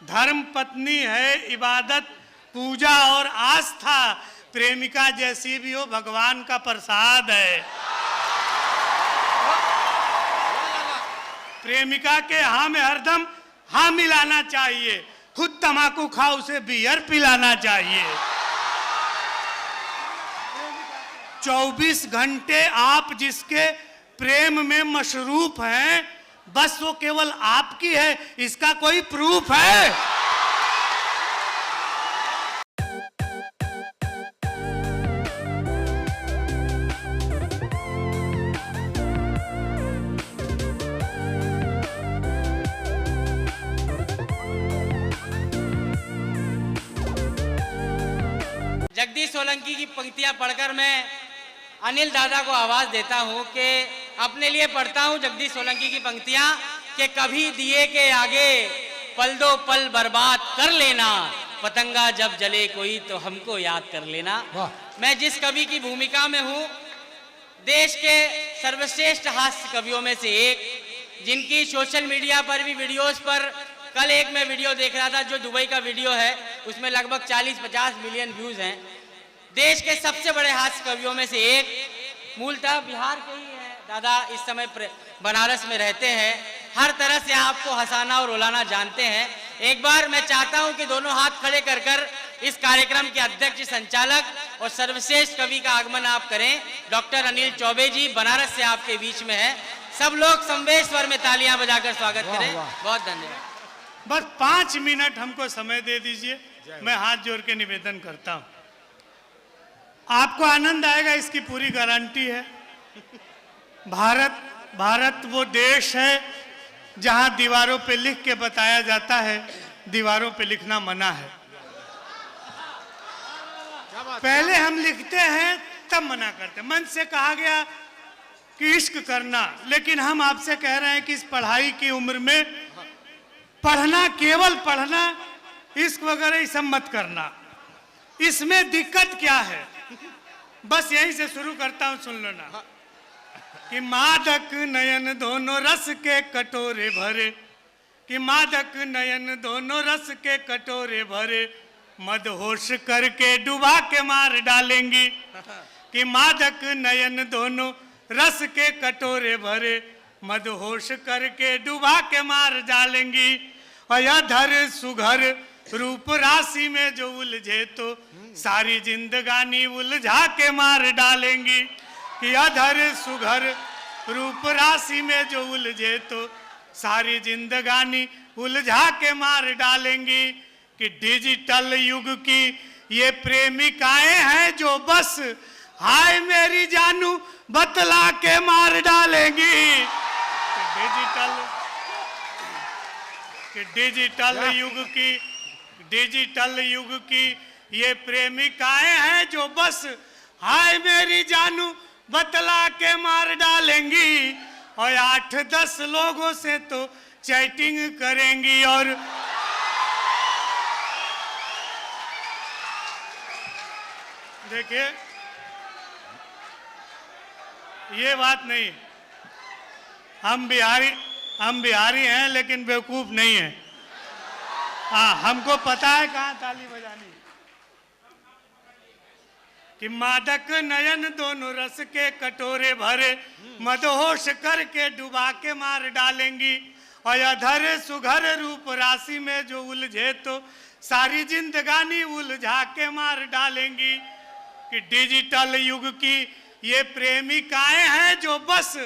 धर्म पत्नी है इबादत पूजा और आस्था, प्रेमिका जैसी भी हो भगवान का प्रसाद है। प्रेमिका के हाँ में हरदम हाँ मिलाना चाहिए, खुद तम्बाकू खाओ उसे बियर पिलाना चाहिए। 24 घंटे आप जिसके प्रेम में मशरूफ हैं, बस वो केवल आपकी है, इसका कोई प्रूफ है? जगदीश सोलंकी की पंक्तियां पढ़कर मैं अनिल दादा को आवाज देता हूं कि अपने लिए पढ़ता हूं जगदीश सोलंकी की पंक्तियां कि कभी दिए के आगे पल दो पल बर्बाद कर लेना, पतंगा जब जले कोई तो हमको याद कर लेना। मैं जिस कवि की भूमिका में हूं, देश के सर्वश्रेष्ठ हास्य कवियों में से एक, जिनकी सोशल मीडिया पर भी वीडियोस पर, कल एक मैं वीडियो देख रहा था जो दुबई का वीडियो है, उसमें लगभग 40-50 मिलियन व्यूज हैं। देश के सबसे बड़े हास्य कवियों में से एक, मूलतः बिहार के ही है दादा, इस समय बनारस में रहते हैं, हर तरह से आपको हंसाना और रुलाना जानते हैं। एक बार मैं चाहता हूं कि दोनों हाथ खड़े कर कर इस कार्यक्रम के अध्यक्ष, संचालक और सर्वश्रेष्ठ कवि का आगमन आप करें। डॉक्टर अनिल चौबे जी बनारस से आपके बीच में है, सब लोग समवेत स्वर में तालियां बजाकर स्वागत करें। बहुत धन्यवाद। बस 5 मिनट हमको समय दे दीजिए, मैं हाथ जोड़ के निवेदन करता हूं। आपको आनंद आएगा, इसकी पूरी गारंटी है। भारत वो देश है जहां दीवारों पे लिख के बताया जाता है दीवारों पे लिखना मना है। पहले हम लिखते हैं तब मना करते हैं। मन से कहा गया कि इश्क करना, लेकिन हम आपसे कह रहे हैं कि इस पढ़ाई की उम्र में पढ़ना, केवल पढ़ना, इश्क वगैरह ये सब मत करना। इसमें दिक्कत क्या है, बस यहीं से शुरू करता हूं, सुन लो ना। कि मादक नयन दोनों रस के कटोरे भरे, कि मादक नयन दोनों रस के कटोरे भरे, मदहोश करके डुबा के मार डालेंगी। कि मादक नयन दोनों रस के कटोरे भरे, मदहोश करके डुबा के मार डालेंगी। अधर सुघर रूप राशि में जो उलझे तो सारी जिंदगानी उलझा के मार डालेंगी। कि अधर सुघर रूप राशि में जो उलझे तो सारी जिंदगानी उलझा के मार डालेंगी। कि डिजिटल युग की ये प्रेमिकाएं हैं जो बस हाय मेरी जानू बतला के मार डालेंगी। डिजिटल युग की ये प्रेमिकाएं हैं जो बस हाय मेरी जानू बतला के मार डालेंगी। और 8-10 लोगों से तो चैटिंग करेंगी। और देखिए, ये बात नहीं, हम बिहारी हैं लेकिन बेवकूफ नहीं है। हाँ, हमको पता है कहाँ ताली बजानी। कि मादक नयन दोनों रस के कटोरे भरे, मदहोश करके डुबा के मार डालेंगी। और अधर सुघर रूप राशि में जो उलझे तो सारी जिंदगानी उलझा के मार डालेंगी। कि डिजिटल युग की ये प्रेमिकाएं हैं जो बस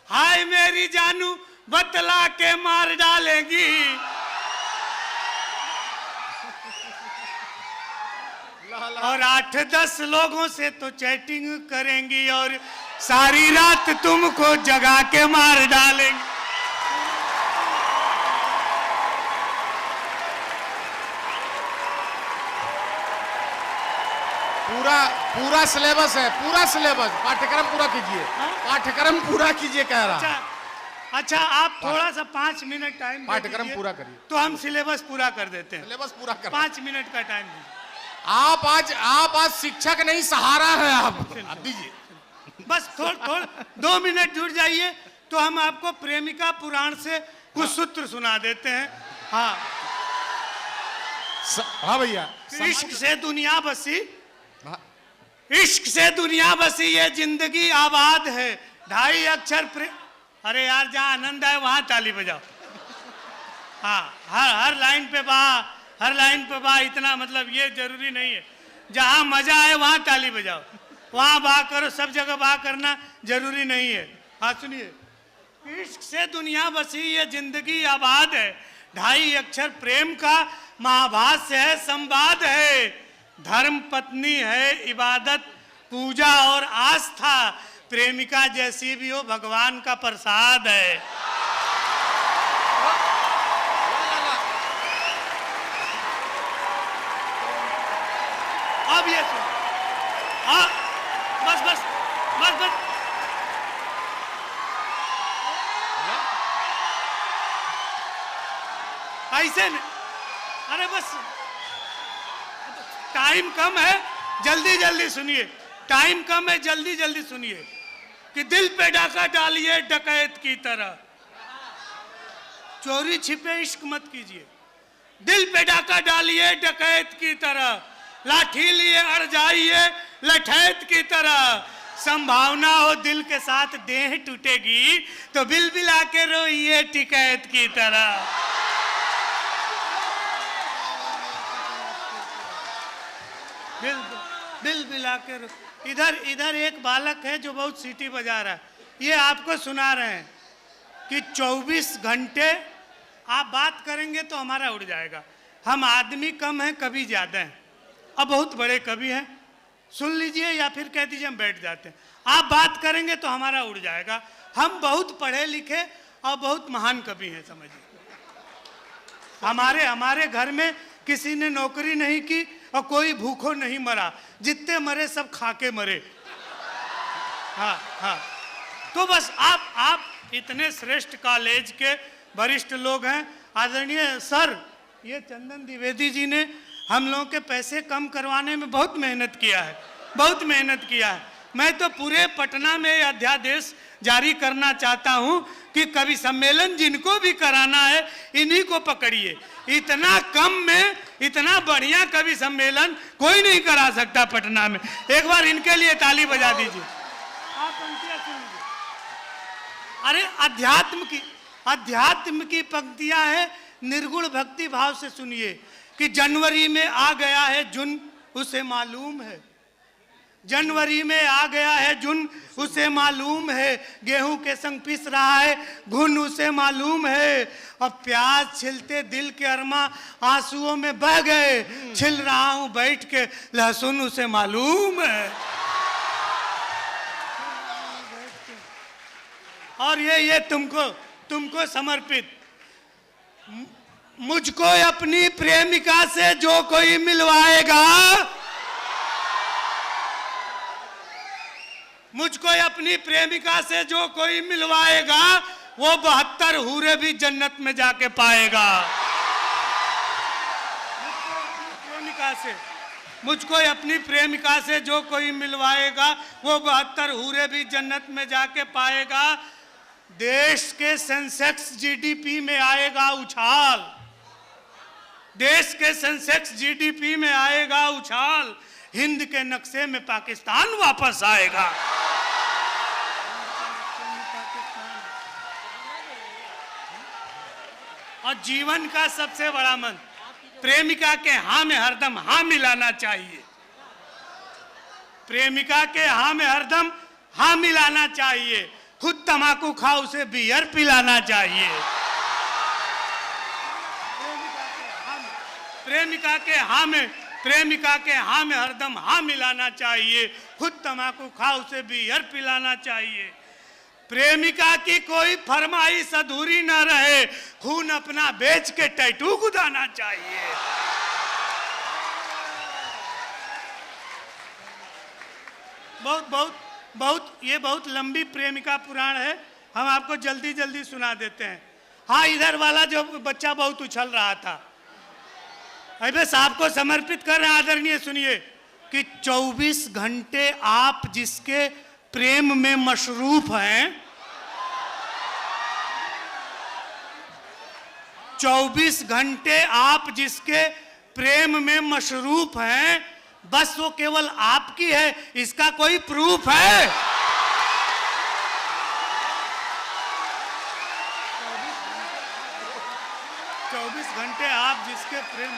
हाय मेरी जानू बतला के मार डालेंगी। और 8-10 लोगों से तो चैटिंग करेंगी और सारी रात तुमको जगा के मार डालेंगी। पूरा सिलेबस है, पूरा सिलेबस, पाठ्यक्रम पूरा कीजिए, पाठ्यक्रम पूरा कीजिए कह रहा। अच्छा, आप थोड़ा सा 5 मिनट टाइम, पाठ्यक्रम पूरा करिए तो हम सिलेबस पूरा कर देते हैं। सिलेबस पूरा कर, 5 मिनट का टाइम दीजिए। आप आज शिक्षक नहीं सहारा है, आप दीजिए। बस थोड़ा 2 मिनट जुड़ जाइए तो हम आपको प्रेमिका पुराण से कुछ सूत्र सुना देते हैं। हाँ, हाँ भैया। इश्क से दुनिया बसी, हाँ, इश्क से दुनिया बसी, ये जिंदगी आबाद है, 2.5 अक्षर प्रेम। अरे यार, जहाँ आनंद आए वहां ताली बजाओ। हाँ, हर लाइन पे बा, हर लाइन पे बा, इतना मतलब ये जरूरी नहीं है। जहाँ मजा आए वहां ताली बजाओ, वहां बा करो, सब जगह बा करना जरूरी नहीं है। हाँ सुनिए, इश्क से दुनिया बसी, ये जिंदगी आबाद है, 2.5 अक्षर प्रेम का महाभाष्य है, संवाद है, धर्म पत्नी है, इबादत पूजा और आस्था, प्रेमिका जैसी भी हो भगवान का प्रसाद है। अब ये सुनो, हाँ बस बस बस बस, ऐसे नहीं, अरे बस टाइम कम है, जल्दी जल्दी सुनिए, टाइम कम है, जल्दी जल्दी सुनिए कि दिल पे डाका डालिए डकैत की तरह, चोरी छिपे इश्क मत कीजिए, दिल पे डाका डालिए डकैत की तरह, लाठी लिए अड़ जाइए लठैत की तरह, संभावना हो दिल के साथ देह टूटेगी तो बिल बिला के रोइए टिकैत की तरह। बिल बिला के इधर इधर एक बालक है जो बहुत सीटी बजा रहा है, ये आपको सुना रहे हैं कि 24 घंटे आप बात करेंगे तो हमारा उड़ जाएगा। हम आदमी कम हैं, कवि ज़्यादा हैं, अब बहुत बड़े कवि हैं, सुन लीजिए या फिर कह दीजिए हम बैठ जाते हैं। आप बात करेंगे तो हमारा उड़ जाएगा। हम बहुत पढ़े लिखे और बहुत महान कवि हैं, समझिए। हमारे घर में किसी ने नौकरी नहीं की और कोई भूखों नहीं मरा, जितने मरे सब खाके मरे। हाँ हाँ, तो बस आप इतने श्रेष्ठ कॉलेज के वरिष्ठ लोग हैं। आदरणीय सर, ये चंदन द्विवेदी जी ने हम लोगों के पैसे कम करवाने में बहुत मेहनत किया है, बहुत मेहनत किया है। मैं तो पूरे पटना में ये अध्यादेश जारी करना चाहता हूं कि कवि सम्मेलन जिनको भी कराना है इन्हीं को पकड़िए। इतना कम में इतना बढ़िया कवि सम्मेलन कोई नहीं करा सकता पटना में। एक बार इनके लिए ताली बजा दीजिए। आप पंक्तियां सुन लीजिए। अरे अध्यात्म की पंक्तियां हैं, निर्गुण भक्ति भाव से सुनिए कि जनवरी में आ गया है जुन उसे मालूम है, जनवरी में आ गया है जुन उसे मालूम है, गेहूं के संग पिस रहा है घुन उसे मालूम है, और प्याज छिलते दिल के अरमा आंसुओं में बह गए, छिल रहा हूं बैठ के लहसुन उसे मालूम है। और ये तुमको समर्पित, मुझको अपनी प्रेमिका से जो कोई मिलवाएगा, मुझको अपनी प्रेमिका से जो कोई मिलवाएगा वो 72 हूरे भी जन्नत में जाके पाएगा। मुझको अपनी प्रेमिका से जो कोई मिलवाएगा वो 72 हूरे भी जन्नत में जाके पाएगा। देश के सेंसेक्स जीडीपी में आएगा उछाल, देश के सेंसेक्स जीडीपी में आएगा उछाल, हिंद के नक्शे में पाकिस्तान वापस आएगा। और जीवन का सबसे बड़ा मंत्र, प्रेमिका के हाँ में हरदम हाँ मिलाना चाहिए, प्रेमिका के हाँ में हरदम हाँ मिलाना चाहिए, खुद तम्बाकू खा उसे बियर पिलाना चाहिए। प्रेमिका के हाँ में हरदम हाँ मिलाना चाहिए, खुद तम्बाकू खा उसे बियर पिलाना चाहिए। प्रेमिका की कोई फरमाइश अधूरी न रहे, खून अपना बेच के टैटू गुदाना चाहिए। ये बहुत लंबी प्रेमिका पुराण है, हम आपको जल्दी जल्दी सुना देते हैं। हाँ, इधर वाला जो बच्चा बहुत उछल रहा था, बस आपको समर्पित कर रहे हैं आदरणीय, सुनिए कि 24 घंटे आप जिसके प्रेम में मशरूफ हैं, 24 घंटे आप जिसके प्रेम में मशरूफ हैं, बस वो केवल आपकी है, इसका कोई प्रूफ है? 24 घंटे आप जिसके प्रेम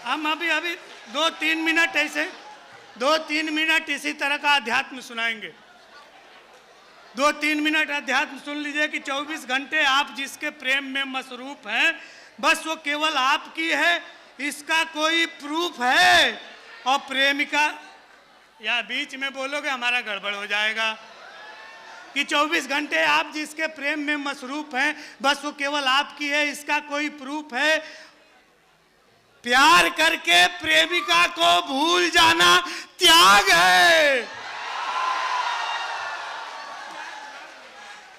हम अभी 2-3 मिनट ऐसे 2-3 मिनट इसी तरह का अध्यात्म सुनाएंगे। 2-3 मिनट अध्यात्म सुन लीजिए कि 24 घंटे आप जिसके प्रेम में मसरूफ हैं, बस वो केवल आपकी है, इसका कोई प्रूफ है? और प्रेमिका, या बीच में बोलोगे हमारा गड़बड़ हो जाएगा, कि 24 घंटे आप जिसके प्रेम में मसरूफ हैं, बस वो केवल आपकी है, इसका कोई प्रूफ है? प्यार करके प्रेमिका को भूल जाना त्याग है।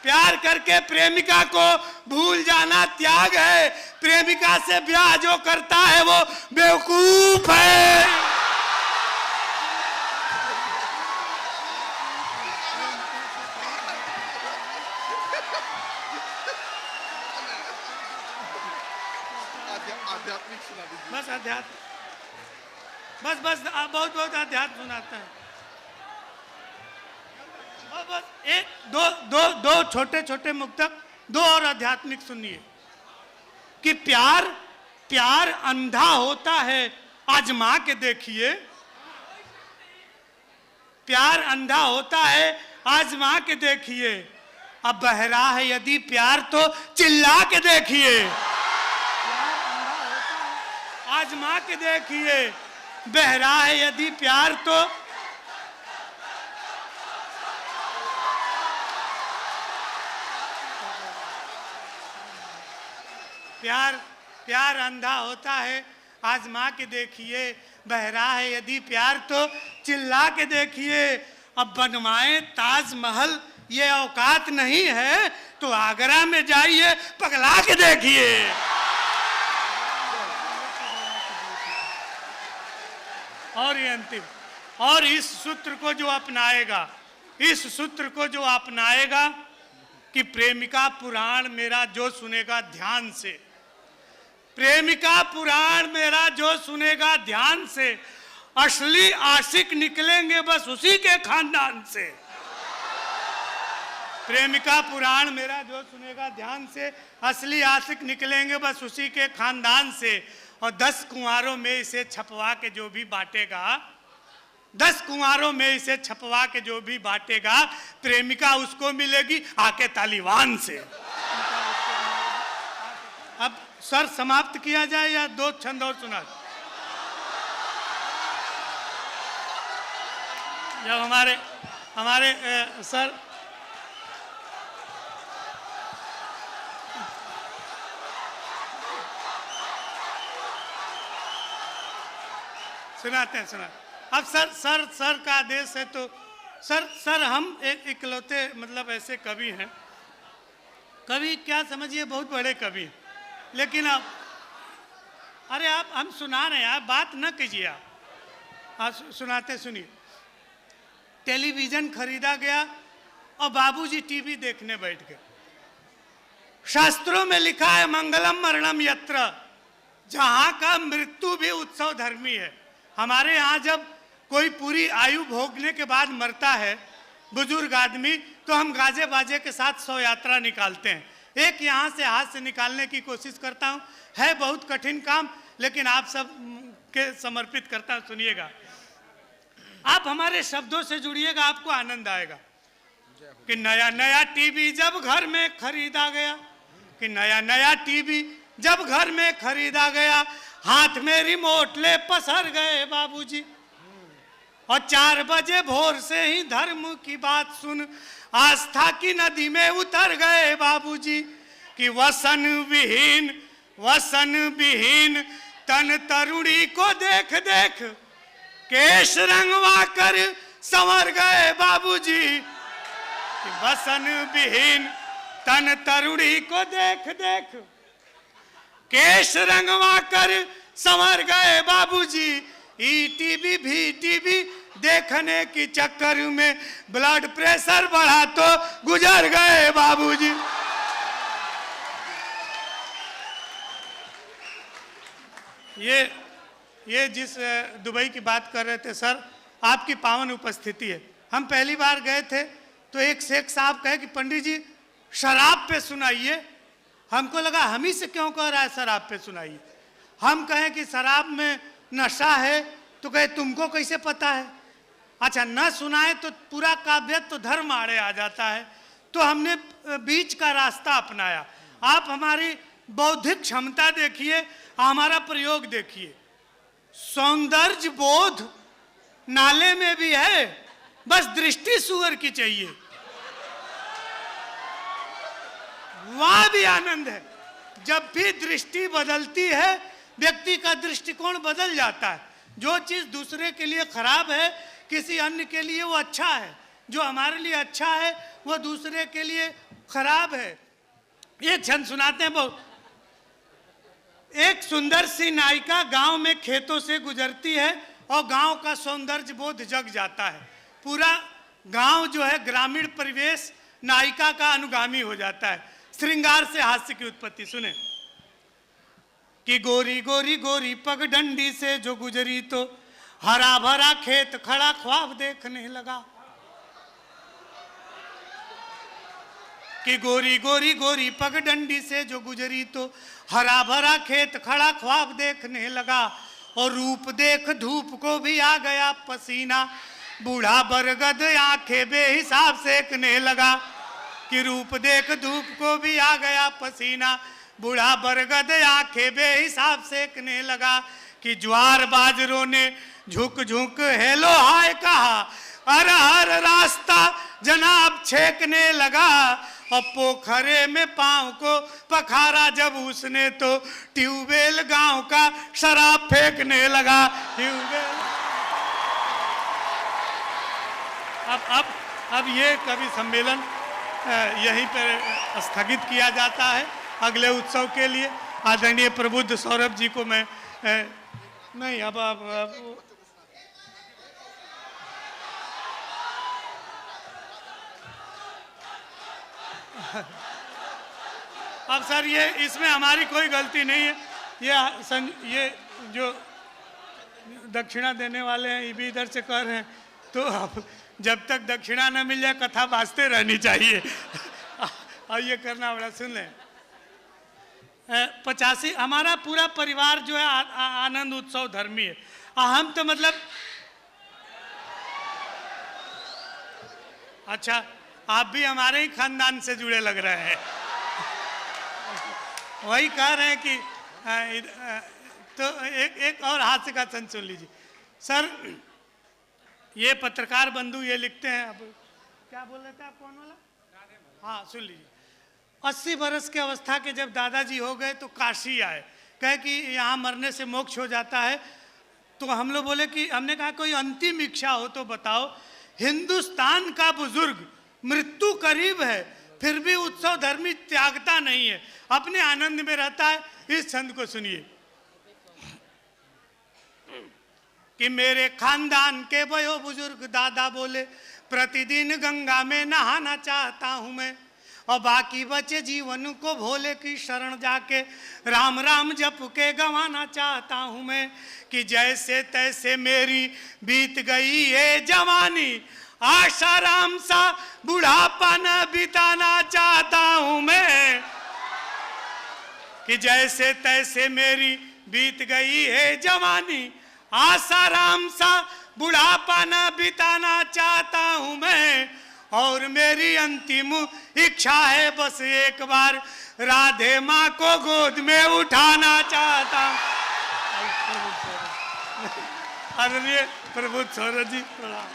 प्यार करके प्रेमिका को भूल जाना त्याग है। प्रेमिका से ब्याह जो करता है वो बेवकूफ है। बस अध्यात्म, बस बहुत बहुत अध्यात्म सुनाते हैं। और बस एक दो छोटे छोटे मुक्तक, 2 और आध्यात्मिक सुनिए कि प्यार अंधा होता है, आजमा के देखिए। प्यार अंधा होता है, आजमा के देखिए। अब बहरा है यदि प्यार तो चिल्ला के देखिए। आजमा के देखिए। बहरा है यदि प्यार तो प्यार अंधा होता है, आजमा के देखिए। बहरा है यदि प्यार तो चिल्ला के देखिए। अब बनवाएं ताजमहल ये औकात नहीं है, तो आगरा में जाइए पगला के देखिए। और ये अंतिम, और इस सूत्र को जो अपनाएगा, कि प्रेमिका पुराण मेरा जो सुनेगा ध्यान से, प्रेमिका पुराण मेरा जो सुनेगा ध्यान से, असली आशिक निकलेंगे बस उसी के खानदान से। प्रेमिका पुराण मेरा जो सुनेगा ध्यान से, असली आशिक निकलेंगे बस उसी के खानदान से। और 10 कुंवारों में इसे छपवा के जो भी बांटेगा, 10 कुंवारों में इसे छपवा के जो भी बांटेगा, प्रेमिका उसको मिलेगी आके तालिबान से। अब सर समाप्त किया जाए या 2 छंद और सुना? जब हमारे सर सुनाते हैं। अब सर का आदेश है तो सर हम एक इकलौते मतलब ऐसे कवि हैं, कवि क्या समझिए बहुत बड़े कवि, लेकिन अब अरे आप हम सुना रहे हैं, आप बात न कीजिए। आप सुनाते सुनिए। टेलीविजन खरीदा गया और बाबूजी टीवी देखने बैठ गए। शास्त्रों में लिखा है मंगलम मरणम यत्र, जहां का मृत्यु भी उत्सव धर्मी है। हमारे यहाँ जब कोई पूरी आयु भोगने के बाद मरता है बुजुर्ग आदमी, तो हम गाजे बाजे के साथ 100 यात्रा निकालते हैं। एक यहाँ से हाथ से निकालने की कोशिश करता हूँ, है बहुत कठिन काम, लेकिन आप सब के समर्पित करता हूँ। सुनिएगा, आप हमारे शब्दों से जुड़िएगा, आपको आनंद आएगा। कि नया नया टीवी जब घर में खरीदा गया, कि नया नया टीवी जब घर में खरीदा गया, हाथ में रिमोट ले पसर गए बाबूजी। और 4 बजे भोर से ही धर्म की बात सुन आस्था की नदी में उतर गए बाबूजी। कि वसन विहीन तन तरुणी को देख देख केश रंगवा कर संवर गए बाबूजी। कि वसन विहीन तन तरुणी को देख देख केश रंगवा कर संवर गए बाबूजी। ई टीवी भी टीवी देखने की चक्कर में ब्लड प्रेशर बढ़ा तो गुजर गए बाबूजी। ये जिस दुबई की बात कर रहे थे सर, आपकी पावन उपस्थिति है। हम पहली बार गए थे तो एक शेख साहब कहे कि पंडित जी शराब पे सुनाइए। हमको लगा हम ही से क्यों कह रहा है शराब पे सुनाइए। हम कहें कि शराब में नशा है तो कहे तुमको कैसे पता है। अच्छा न सुनाए तो पूरा काव्य तो धर्म आड़े आ जाता है। तो हमने बीच का रास्ता अपनाया। आप हमारी बौद्धिक क्षमता देखिए, हमारा प्रयोग देखिए। सौंदर्य बोध नाले में भी है, बस दृष्टि सुअर की चाहिए, वहां भी आनंद है। जब भी दृष्टि बदलती है व्यक्ति का दृष्टिकोण बदल जाता है। जो चीज दूसरे के लिए खराब है किसी अन्य के लिए वो अच्छा है, जो हमारे लिए अच्छा है वो दूसरे के लिए खराब है। एक छंद सुनाते हैं बहुत। एक सुंदर सी नायिका गांव में खेतों से गुजरती है और गांव का सौंदर्य बोध जग जाता है। पूरा गांव जो है ग्रामीण परिवेश नायिका का अनुगामी हो जाता है। श्रृंगार से हास्य की उत्पत्ति सुने कि गोरी गोरी गोरी पगडंडी से जो गुजरी तो हरा भरा खेत खड़ा ख्वाब देखने लगा। कि गोरी गोरी गोरी पगडंडी से जो गुजरी तो हरा भरा खेत खड़ा ख्वाब देखने लगा। और रूप देख धूप को भी आ गया पसीना, बूढ़ा बरगद आंखें बेहिसाब सेकने लगा। कि रूप देख धूप को भी आ गया पसीना, बूढ़ा बरगद आंखें बेहिसाब सेकने लगा। कि ज्वार बाजरों ने झुक झुक हेलो हाय कहा, हर हर रास्ता जनाब छेकने लगा। और पोखरे में पांव को पखारा जब उसने तो ट्यूबवेल गांव का शराब फेंकने लगा। ट्यूबवेल अब ये कवि सम्मेलन यहीं पर स्थगित किया जाता है। अगले उत्सव के लिए आदरणीय प्रबुद्ध सौरभ जी को मैं नहीं अब सर ये इसमें हमारी कोई गलती नहीं है। ये जो दक्षिणा देने वाले हैं ये भी इधर से कर रहे हैं, तो अब जब तक दक्षिणा न मिल जाए कथा बाजते रहनी चाहिए। और ये करना बड़ा सुन लें। 85 हमारा पूरा परिवार जो है आनंद उत्सव धर्मी है। हम तो मतलब अच्छा आप भी हमारे ही खानदान से जुड़े लग रहे हैं। वही कह रहे हैं कि तो एक और हास्य का छंद सुन लीजिए सर। ये पत्रकार बंधु ये लिखते हैं, अब क्या बोल रहे थे आप, कौन वाला? हाँ सुन लीजिए। 80 बरस के अवस्था के जब दादाजी हो गए तो काशी आए, कहे कि यहाँ मरने से मोक्ष हो जाता है। तो हम लोग बोले कि हमने कहा कोई अंतिम इच्छा हो तो बताओ। हिंदुस्तान का बुजुर्ग मृत्यु करीब है फिर भी उत्सव धर्मी त्यागता नहीं है, अपने आनंद में रहता है। इस छंद को सुनिए कि मेरे खानदान के वयो बुजुर्ग दादा बोले प्रतिदिन गंगा में नहाना चाहता हूं मैं, और बाकी बचे जीवन को भोले की शरण जाके राम राम जप के गंवाना चाहता हूं मैं। कि जैसे तैसे मेरी बीत गई ये जवानी, आशाराम सा बुढ़ापा न बिताना चाहता हूं मैं। कि जैसे तैसे मेरी बीत गई है जवानी, आसाराम सा बुढ़ापा न बिताना चाहता हूं मैं। और मेरी अंतिम इच्छा है बस एक बार राधे माँ को गोद में उठाना चाहता हूं। आदरणीय प्रबुद्ध सौरभ जी प्रणाम।